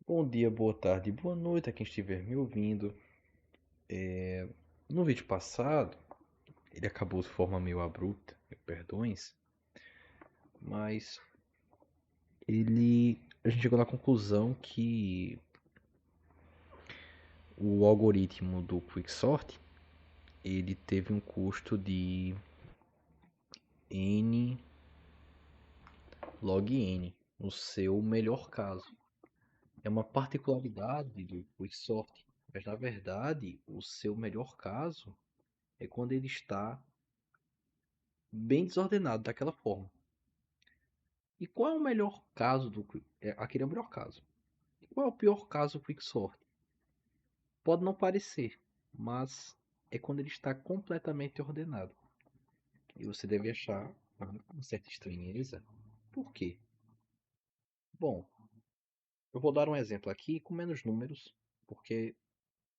Bom dia, boa tarde, boa noite a quem estiver me ouvindo. No vídeo passado, ele acabou de forma meio abrupta, me perdões, mas a gente chegou na conclusão que o algoritmo do Quicksort, ele teve um custo de n log n, no seu melhor caso. É uma particularidade do Quicksort, mas na verdade, o seu melhor caso é quando ele está bem desordenado daquela forma. E qual é o melhor caso do aquele é o melhor caso. E qual é o pior caso do Quicksort? Pode não parecer, mas é quando ele está completamente ordenado. E você deve achar uma certa estranheza. Por quê? Bom, eu vou dar um exemplo aqui com menos números, porque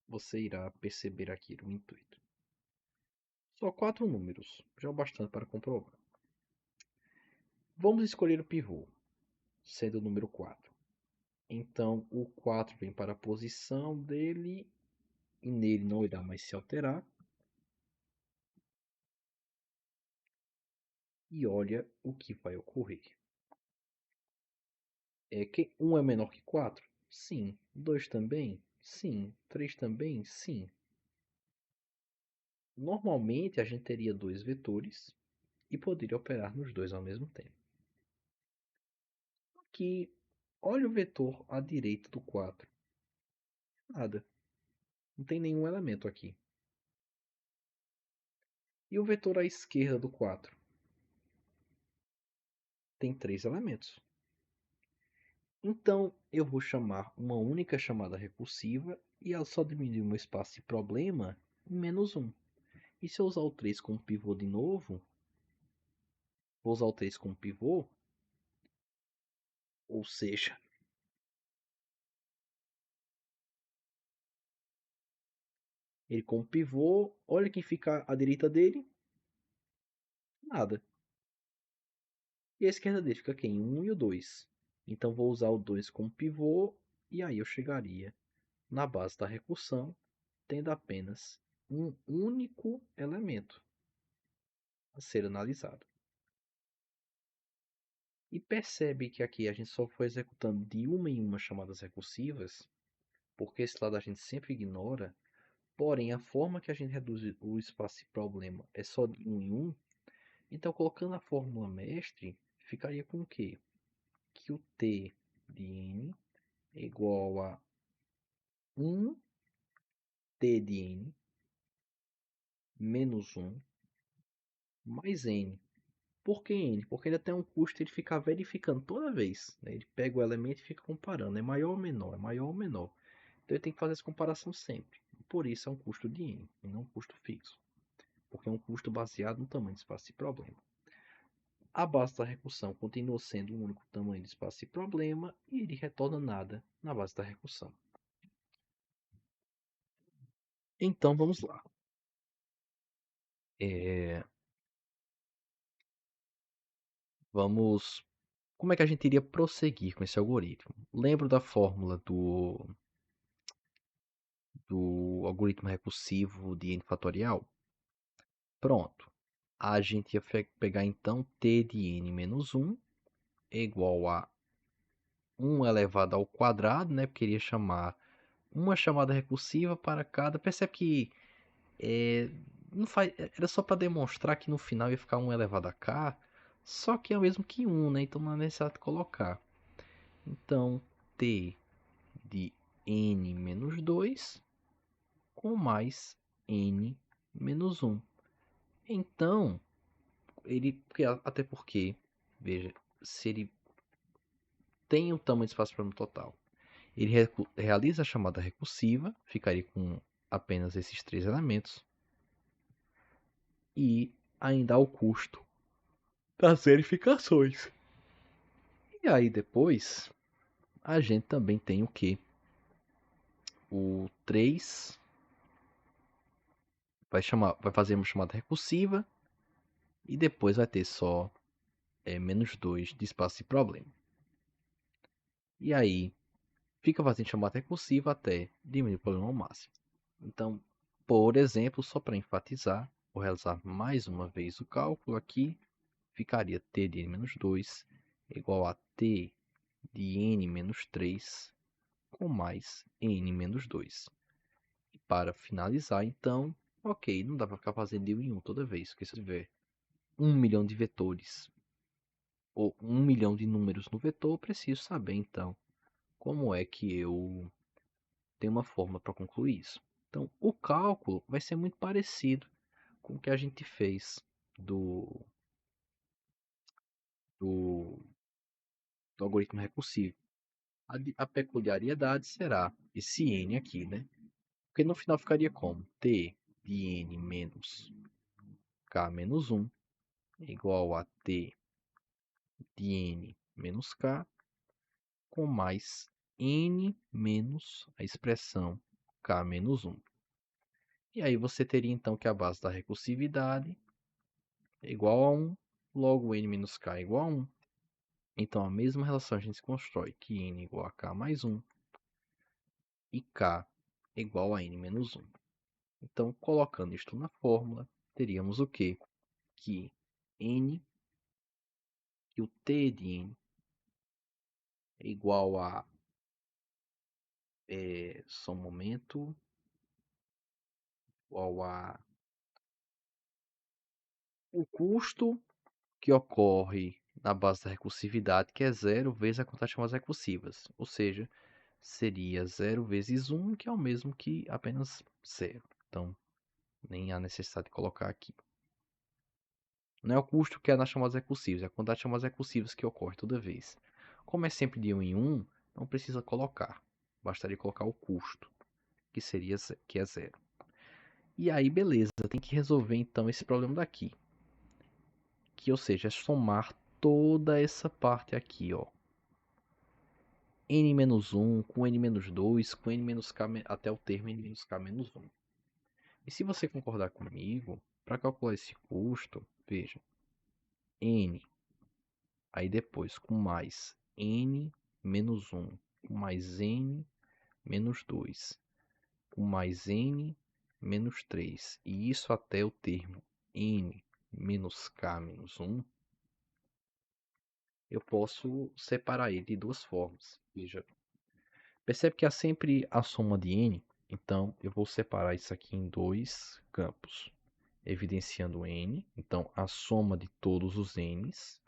você irá perceber aqui o intuito. Só 4 números, já é o bastante para comprovar. Vamos escolher o pivô, sendo o número 4. Então o 4 vem para a posição dele e nele não irá mais se alterar. E olha o que vai ocorrer. É que 1 é menor que 4? Sim. 2 também? Sim. 3 também? Sim. Normalmente a gente teria dois vetores e poderia operar nos dois ao mesmo tempo. Aqui, olha o vetor à direita do 4. Nada. Não tem nenhum elemento aqui. E o vetor à esquerda do 4? Tem 3 elementos. Então eu vou chamar uma única chamada recursiva e ela só diminui o meu espaço de problema em -1. E se eu usar o 3 como pivô de novo, vou usar o 3 como pivô, ou seja, ele como pivô, olha quem fica à direita dele, nada. E à esquerda dele fica quem? 1 e o 2. Então vou usar o 2 como pivô, e aí eu chegaria na base da recursão, tendo apenas um único elemento a ser analisado. E percebe que aqui a gente só foi executando de uma em uma chamadas recursivas, porque esse lado a gente sempre ignora. Porém, a forma que a gente reduz o espaço de problema é só de 1 em 1. Então, colocando a fórmula mestre, ficaria com o quê? Que o t de n é igual a 1t de n menos 1 mais n. Por que n? Porque ainda tem um custo ele ficar verificando toda vez, né? Ele pega o elemento e fica comparando. É maior ou menor? É maior ou menor? Então ele tem que fazer essa comparação sempre. Por isso é um custo de n, e não um custo fixo. Porque é um custo baseado no tamanho do espaço de problema. A base da recursão continua sendo o único tamanho de espaço de problema e ele retorna nada na base da recursão. Então vamos lá. Vamos. Como é que a gente iria prosseguir com esse algoritmo? Lembro da fórmula do algoritmo recursivo de n fatorial? Pronto. A gente ia pegar então t de n menos 1 é igual a 1 elevado ao quadrado, né? Porque iria chamar uma chamada recursiva para cada. Percebe que não faz, era só para demonstrar que no final ia ficar 1 elevado a k, só que é o mesmo que 1, né? Então não é necessário colocar. Então, t de n menos 2 com mais n menos 1. Então, até porque, veja, se ele tem o tamanho de espaço para no total, ele realiza a chamada recursiva, ficaria com apenas esses 3 elementos, e ainda há o custo das verificações. E aí depois a gente também tem o que? O 3 vai fazer uma chamada recursiva e depois vai ter só menos 2 de espaço de problema. E aí fica fazendo chamada recursiva até diminuir o problema ao máximo. Então, por exemplo, só para enfatizar, vou realizar mais uma vez o cálculo aqui. Ficaria t de n menos 2 igual a t de n menos 3 com mais n menos 2. E para finalizar, então, ok, não dá para ficar fazendo de 1 em 1 toda vez, porque se eu tiver 1 milhão de vetores ou 1 milhão de números no vetor, eu preciso saber, então, como é que eu tenho uma fórmula para concluir isso. Então, o cálculo vai ser muito parecido com o que a gente fez do, do, do algoritmo recursivo. A peculiaridade será esse n aqui, né? Porque no final ficaria como? T de n menos k menos 1 igual a t de n menos k com mais n menos a expressão k menos 1. E aí você teria então que a base da recursividade é igual a 1, logo n menos k é igual a 1. Então a mesma relação a gente constrói que n igual a k mais 1 e k igual a n menos 1. Então, colocando isto na fórmula, teríamos o quê? Que o t de n é igual a só um momento, igual a o custo que ocorre na base da recursividade, que é 0 vezes a quantidade de chamadas recursivas. Ou seja, seria 0 vezes 1, que é o mesmo que apenas 0. Então, nem há necessidade de colocar aqui. Não é o custo que é nas chamadas recursivas, é a quantidade de chamadas recursivas que ocorre toda vez. Como é sempre de 1 em 1, não precisa colocar. Bastaria colocar o custo, que é 0. E aí, beleza, tem que resolver então esse problema daqui. Que, ou seja, é somar toda essa parte aqui, ó. n-1 com n-2 com n-k até o termo n-k-1. E se você concordar comigo, para calcular esse custo, veja, n, aí depois com mais n menos 1, com mais n menos 2, com mais n menos 3, e isso até o termo n menos k menos 1, eu posso separar ele de duas formas. Veja, percebe que há sempre a soma de n, então eu vou separar isso aqui em dois campos, evidenciando n, então a soma de todos os n's,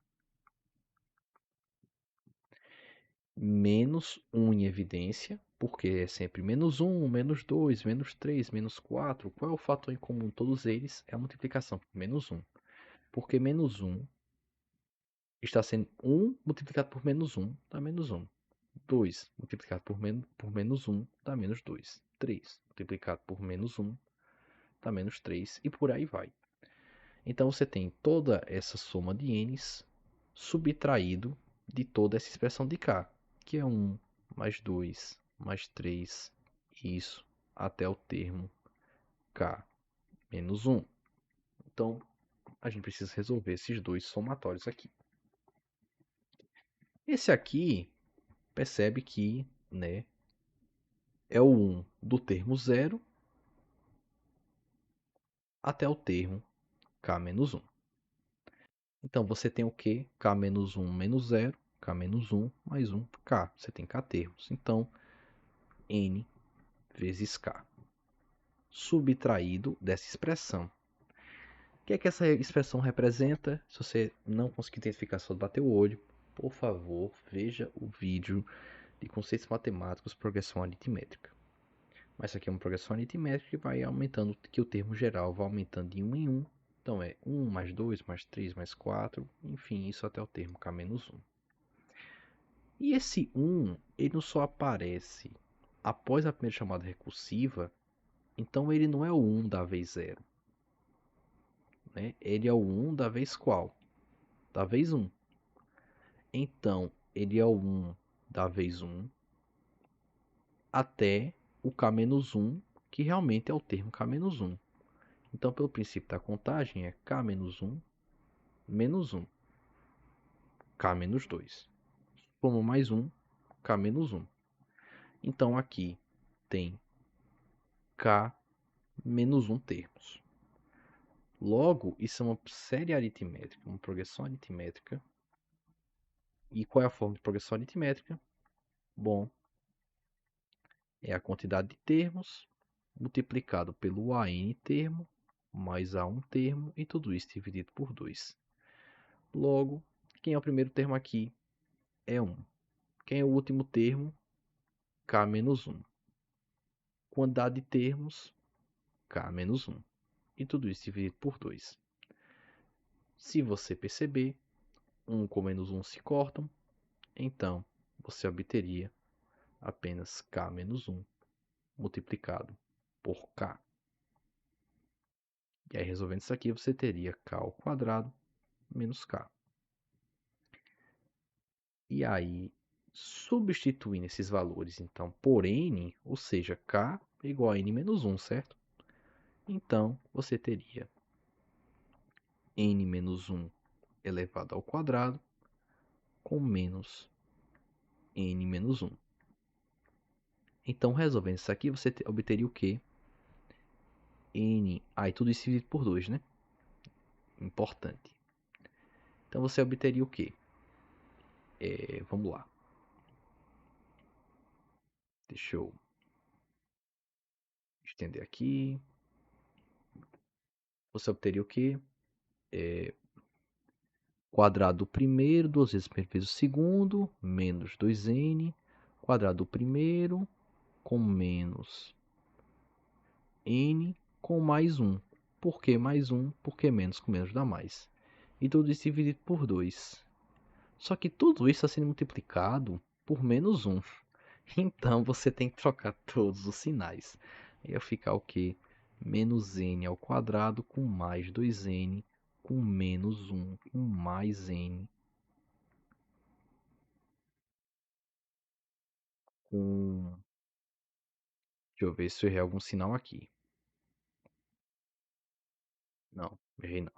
menos 1 em evidência, porque é sempre menos 1, menos 2, menos 3, menos 4. Qual é o fator em comum de todos eles? É a multiplicação por menos 1. Porque menos 1 está sendo 1 multiplicado por menos 1, dá menos 1. 2 multiplicado por menos 1 dá menos 2. 3 multiplicado por menos 1 dá menos 3 e por aí vai. Então você tem toda essa soma de n's subtraído de toda essa expressão de k, que é 1 mais 2 mais 3, isso até o termo k menos 1. Então a gente precisa resolver esses dois somatórios aqui. Esse aqui, percebe que, né, é o 1 do termo 0 até o termo k menos 1. Então você tem o que? K menos 1 menos 0, K menos 1 mais 1, K. Você tem K termos. Então, N vezes K. Subtraído dessa expressão. O que é que essa expressão representa? Se você não conseguir identificar, só bater o olho, por favor, veja o vídeo de conceitos matemáticos, progressão aritmétrica. Mas isso aqui é uma progressão aritmétrica que vai aumentando, que o termo geral vai aumentando de 1 em 1. Então é 1 mais 2 mais 3 mais 4, enfim, isso até o termo K menos 1. E esse 1, ele não só aparece após a primeira chamada recursiva, então ele não é o 1 da vez 0. Né? Ele é o 1 da vez qual? Da vez 1. Então, ele é o 1 da vez 1 até o k menos 1, que realmente é o termo k menos 1. Então, pelo princípio da contagem, é k menos 1, menos 1, k menos 2. Como mais 1, k menos 1. Então aqui tem k menos 1 termos. Logo, isso é uma série aritmétrica, uma progressão aritmétrica. E qual é a forma de progressão aritmétrica? Bom, é a quantidade de termos multiplicado pelo AN termo mais A1 termo e tudo isso dividido por 2. Logo, quem é o primeiro termo aqui? É 1. Quem é o último termo? K menos 1. Quantidade de termos? K menos 1. E tudo isso dividido por 2. Se você perceber, 1 com menos 1 se cortam, então você obteria apenas K menos 1 multiplicado por K. E aí, resolvendo isso aqui, você teria K ao quadrado menos K. E aí, substituindo esses valores, então, por N, ou seja, K é igual a N menos 1, certo? Então, você teria N menos 1 elevado ao quadrado com menos N menos 1. Então, resolvendo isso aqui, você obteria o quê? N. Aí, tudo isso dividido por 2, né? Importante. Então, você obteria o quê? Vamos lá. Deixa eu estender aqui. Você obteria o quê? Quadrado do primeiro, 2 vezes o primeiro vezes o segundo, menos 2n. Quadrado do primeiro, com menos n, com mais 1. Por que mais 1? Porque menos com menos dá mais. E tudo isso dividido por 2. Só que tudo isso está sendo multiplicado por menos 1. Então você tem que trocar todos os sinais. Aí vai ficar o quê? Menos n ao quadrado com mais 2n com menos 1 com mais n com... Deixa eu ver se eu errei algum sinal aqui. Não, errei não.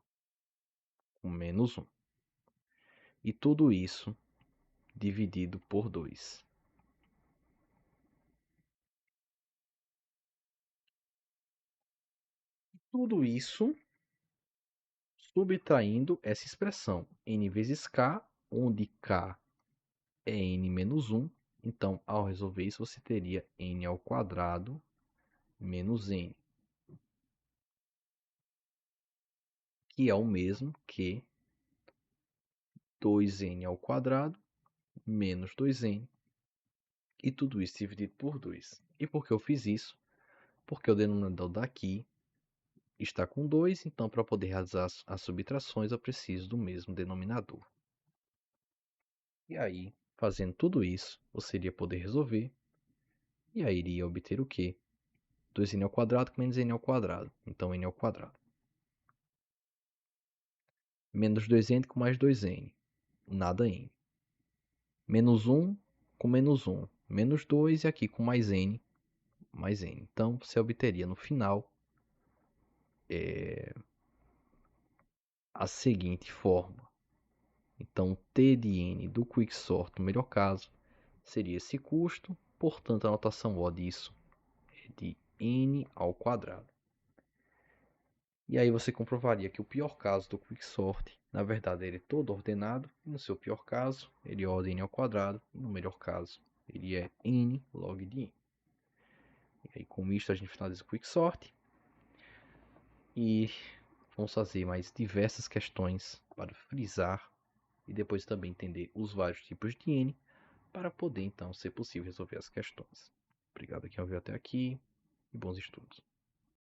Com menos 1. E tudo isso dividido por 2. Tudo isso subtraindo essa expressão n vezes k, onde k é n menos 1. Então, ao resolver isso, você teria n ao quadrado menos n, que é o mesmo que 2n ao quadrado menos 2n, e tudo isso dividido por 2. E por que eu fiz isso? Porque o denominador daqui está com 2, então para poder realizar as subtrações eu preciso do mesmo denominador. E aí, fazendo tudo isso, você iria poder resolver, e aí iria obter o quê? 2n ao quadrado com menos n ao quadrado, então n ao quadrado. Menos 2n com mais 2n, nada n. Menos 1 com menos 1, menos 2 e aqui com mais n, mais n. Então, você obteria no final a seguinte forma. Então, T de n do quicksort, no melhor caso, seria esse custo. Portanto, a notação O disso é de n ao quadrado. E aí você comprovaria que o pior caso do quicksort, na verdade, ele é todo ordenado. E no seu pior caso, ele é ordem n ao quadrado. E no melhor caso, ele é n log de n. E aí, com isto, a gente finaliza o quicksort. E vamos fazer mais diversas questões para frisar e depois também entender os vários tipos de n para poder então ser possível resolver as questões. Obrigado a quem ouviu até aqui e bons estudos.